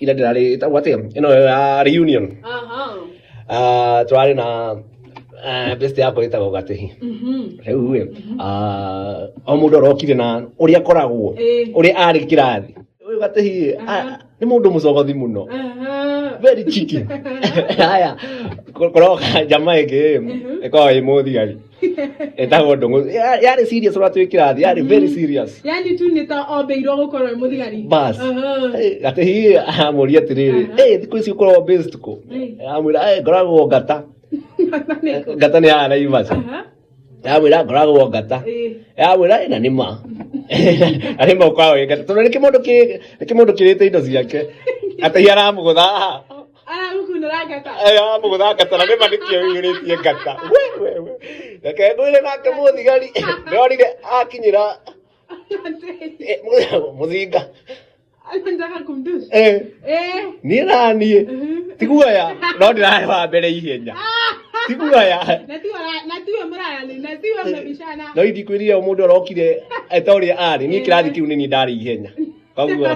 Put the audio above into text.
ila ndärarä ĩtagwo atä ĩno ya reunion twararä na best yakwa ĩtagwo Gatĩhi rĩu o mũndũ arokire na ũrĩa akoragwo ũrĩa arĩ kĩrathi ũyũ Gatĩhi nĩ mũndũ mũcogothi mũno very cheeky haya koroka jamaa ĩngĩ ĩkoragwo ĩ mũthigari ĩtagwo Ndũng'ũ yarĩ serious ũratwĩ kĩrathi yarĩ very serious yani tu nĩ ta ombeirwo gũkorwo ĩ mũthigari bas Gatĩhi amũria atĩrĩrĩ thikũ ici ũkoragwo based kũ amwĩra ngoragwo Ngata Ngata nĩ ya Naivasha yamwĩra ngoragwo Ngata yamwĩra na nĩ ma na nĩ ma ũkoragwo ĩ Ngata tondũ nĩ kĩmũndũ kĩrĩte indo ciake Gatĩhi aramũgũtha aramũgũtha Ngata na nĩ ma nĩkĩo yũrĩtie Ngata reke ngwĩre nake mũthigari ndonire akinyĩra mũthinga niĩ naniĩ tiguoya no ndĩrarĩ wa mbere ihenya tiguoya no indikwĩrire mũndũ arokire eta ũrĩa arĩ niĩ kĩrathi kĩu nĩ niĩ ndarĩ ihenya koguo